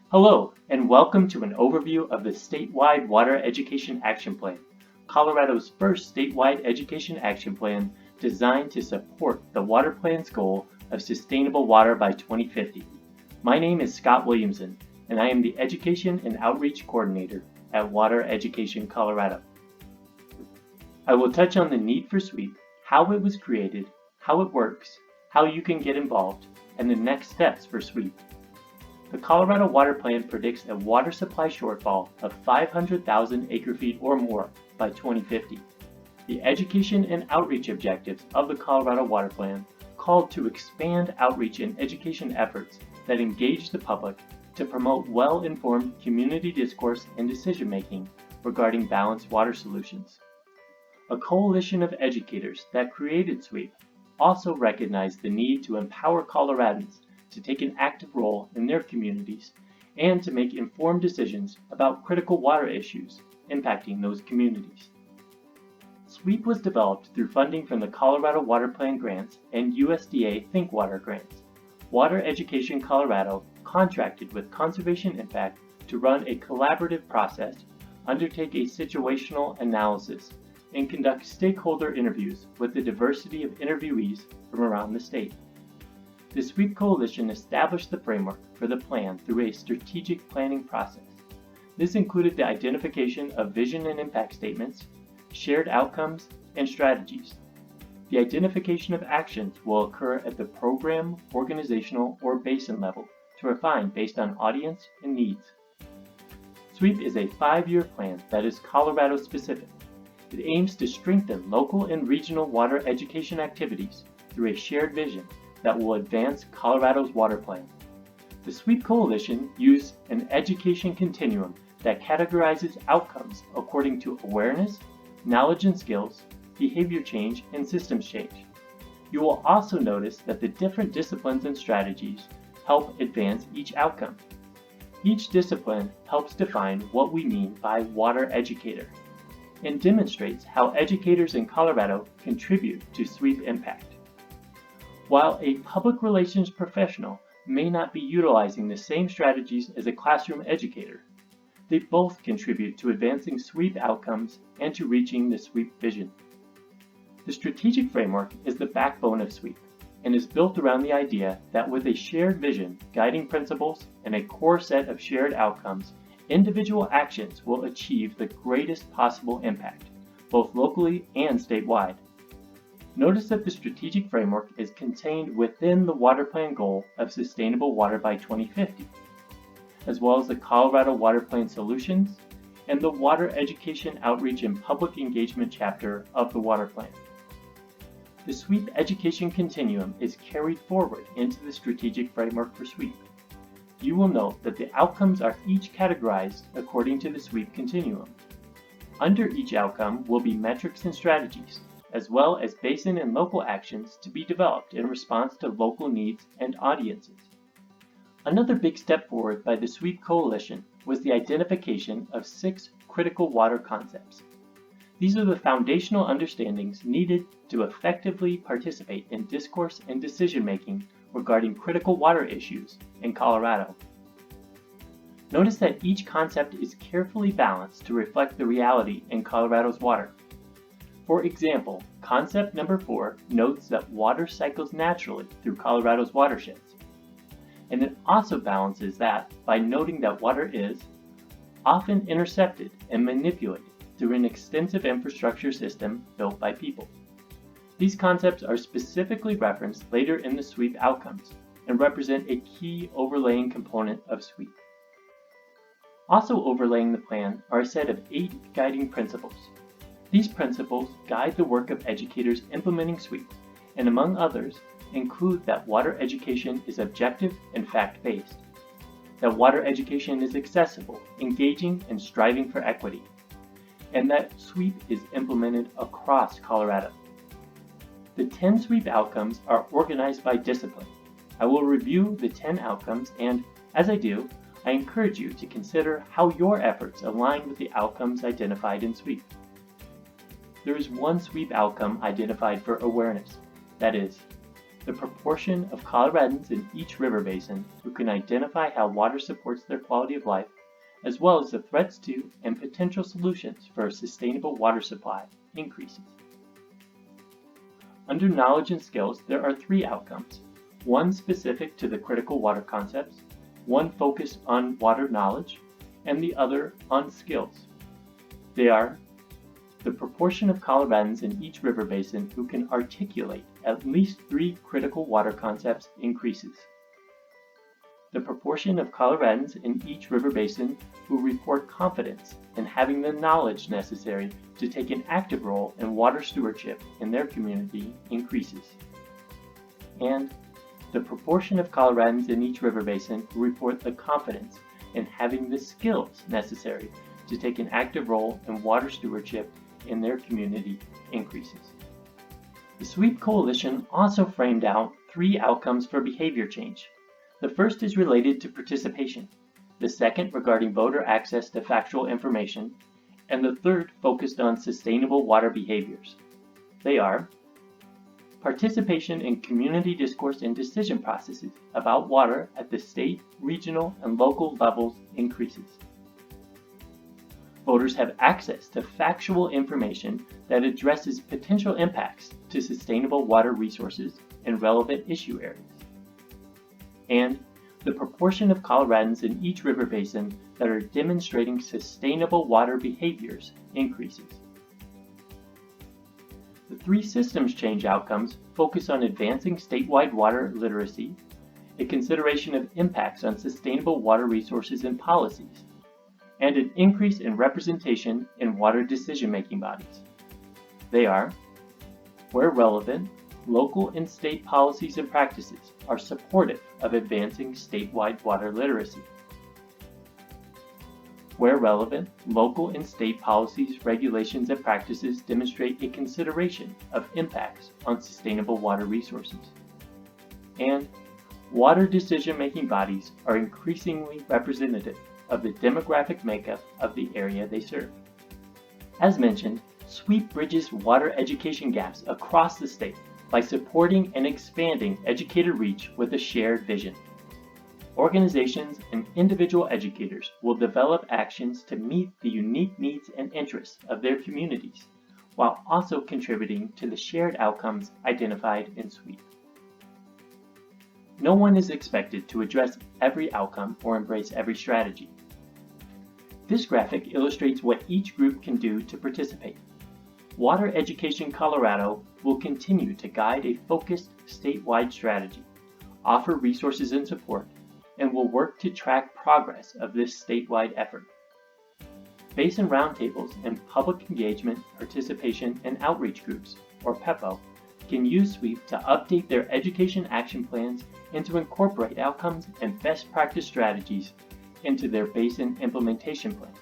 Hello, and welcome to an overview of the Statewide Water Education Action Plan, Colorado's first statewide education action plan designed to support the Water Plan's goal of sustainable water by 2050. My name is Scott Williamson, and I am the Education and Outreach Coordinator at Water Education Colorado. I will touch on the need for SWEAP, how it was created, how it works, how you can get involved, and the next steps for SWEAP. The Colorado Water Plan predicts a water supply shortfall of 500,000 acre-feet or more by 2050. The education and outreach objectives of the Colorado Water Plan called to expand outreach and education efforts that engage the public to promote well-informed community discourse and decision-making regarding balanced water solutions. A coalition of educators that created SWEAP also recognized the need to empower Coloradans to take an active role in their communities and to make informed decisions about critical water issues impacting those communities. SWEAP was developed through funding from the Colorado Water Plan grants and USDA Think Water grants. Water Education Colorado contracted with Conservation Impact to run a collaborative process, undertake a situational analysis, and conduct stakeholder interviews with a diversity of interviewees from around the state. The SWEAP Coalition established the framework for the plan through a strategic planning process. This included the identification of vision and impact statements, shared outcomes, and strategies. The identification of actions will occur at the program, organizational, or basin level to refine based on audience and needs. SWEAP is a 5-year plan that is Colorado-specific. It aims to strengthen local and regional water education activities through a shared vision that will advance Colorado's water plan. The SWEAP Coalition used an education continuum that categorizes outcomes according to awareness, knowledge and skills, behavior change, and systems change. You will also notice that the different disciplines and strategies help advance each outcome. Each discipline helps define what we mean by water educator and demonstrates how educators in Colorado contribute to SWEAP impact. While a public relations professional may not be utilizing the same strategies as a classroom educator, they both contribute to advancing SWEAP outcomes and to reaching the SWEAP vision. The strategic framework is the backbone of SWEAP and is built around the idea that with a shared vision, guiding principles, and a core set of shared outcomes, individual actions will achieve the greatest possible impact, both locally and statewide. Notice that the strategic framework is contained within the Water Plan goal of sustainable water by 2050, as well as the Colorado Water Plan Solutions and the Water Education Outreach and Public Engagement chapter of the Water Plan. The SWEAP Education Continuum is carried forward into the strategic framework for SWEAP. You will note that the outcomes are each categorized according to the SWEAP continuum. Under each outcome will be metrics and strategies, as well as basin and local actions to be developed in response to local needs and audiences. Another big step forward by the SWEAP Coalition was the identification of 6 critical water concepts. These are the foundational understandings needed to effectively participate in discourse and decision-making regarding critical water issues in Colorado. Notice that each concept is carefully balanced to reflect the reality in Colorado's water. For example, concept number 4 notes that water cycles naturally through Colorado's watersheds. And it also balances that by noting that water is often intercepted and manipulated through an extensive infrastructure system built by people. These concepts are specifically referenced later in the SWEAP outcomes and represent a key overlaying component of SWEAP. Also overlaying the plan are a set of 8 guiding principles. These principles guide the work of educators implementing SWEAP, and among others, include that water education is objective and fact-based, that water education is accessible, engaging, and striving for equity, and that SWEAP is implemented across Colorado. The 10 SWEAP outcomes are organized by discipline. I will review the 10 outcomes, and as I do, I encourage you to consider how your efforts align with the outcomes identified in SWEAP. There is one SWEAP outcome identified for awareness, that is, the proportion of Coloradans in each river basin who can identify how water supports their quality of life, as well as the threats to and potential solutions for a sustainable water supply, increases. Under knowledge and skills, there are 3 outcomes, one specific to the critical water concepts, one focused on water knowledge, and the other on skills. They are the proportion of Coloradans in each river basin who can articulate at least 3 critical water concepts increases. The proportion of Coloradans in each river basin who report confidence in having the knowledge necessary to take an active role in water stewardship in their community increases. And the proportion of Coloradans in each river basin who report the confidence in having the skills necessary to take an active role in water stewardship in their community increases. The SWEAP Coalition also framed out 3 outcomes for behavior change. The first is related to participation, the second regarding voter access to factual information, and the third focused on sustainable water behaviors. They are participation in community discourse and decision processes about water at the state, regional, and local levels increases. Voters have access to factual information that addresses potential impacts to sustainable water resources in relevant issue areas. And the proportion of Coloradans in each river basin that are demonstrating sustainable water behaviors increases. The 3 systems change outcomes focus on advancing statewide water literacy, a consideration of impacts on sustainable water resources and policies, and an increase in representation in water decision-making bodies. They are, where relevant, local and state policies and practices are supportive of advancing statewide water literacy. Where relevant, local and state policies, regulations, and practices demonstrate a consideration of impacts on sustainable water resources. And water decision-making bodies are increasingly representative of the demographic makeup of the area they serve. As mentioned, SWEAP bridges water education gaps across the state by supporting and expanding educator reach with a shared vision. Organizations and individual educators will develop actions to meet the unique needs and interests of their communities, while also contributing to the shared outcomes identified in SWEAP. No one is expected to address every outcome or embrace every strategy. This graphic illustrates what each group can do to participate. Water Education Colorado will continue to guide a focused statewide strategy, offer resources and support, and will work to track progress of this statewide effort. Basin roundtables and public engagement, participation, and outreach groups, or PEPO, can use SWEAP to update their education action plans and to incorporate outcomes and best practice strategies into their Basin Implementation Plan,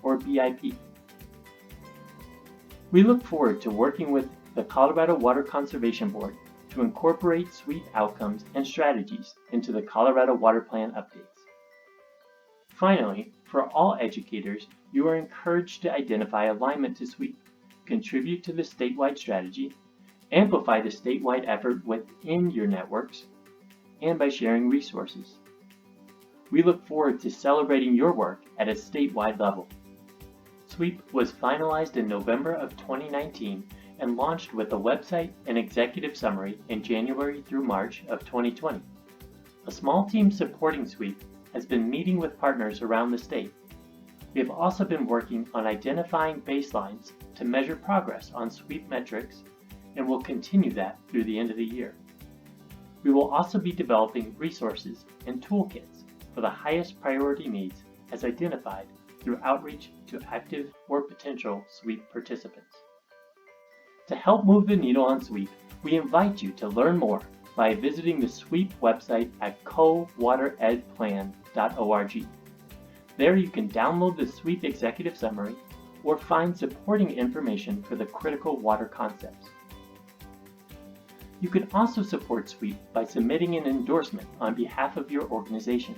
or BIP. We look forward to working with the Colorado Water Conservation Board to incorporate SWEAP outcomes and strategies into the Colorado Water Plan updates. Finally, for all educators, you are encouraged to identify alignment to SWEAP, contribute to the statewide strategy, amplify the statewide effort within your networks, and by sharing resources. We look forward to celebrating your work at a statewide level. SWEAP was finalized in November of 2019 and launched with a website and executive summary in January through March of 2020. A small team supporting SWEAP has been meeting with partners around the state. We have also been working on identifying baselines to measure progress on SWEAP metrics and will continue that through the end of the year. We will also be developing resources and toolkits for the highest priority needs as identified through outreach to active or potential SWEAP participants. To help move the needle on SWEAP, we invite you to learn more by visiting the SWEAP website at cowateredplan.org. There you can download the SWEAP executive summary or find supporting information for the critical water concepts. You can also support SWEAP by submitting an endorsement on behalf of your organization.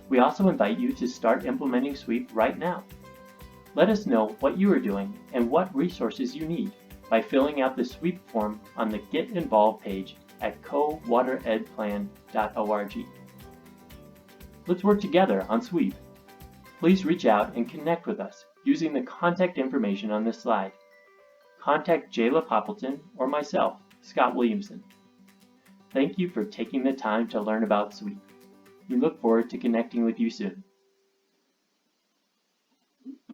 We also invite you to start implementing SWEAP right now. Let us know what you are doing and what resources you need by filling out the SWEAP form on the Get Involved page at cowateredplan.org. Let's work together on SWEAP. Please reach out and connect with us using the contact information on this slide. Contact Jayla Poppleton or myself, Scott Williamson. Thank you for taking the time to learn about SWEAP. We look forward to connecting with you soon.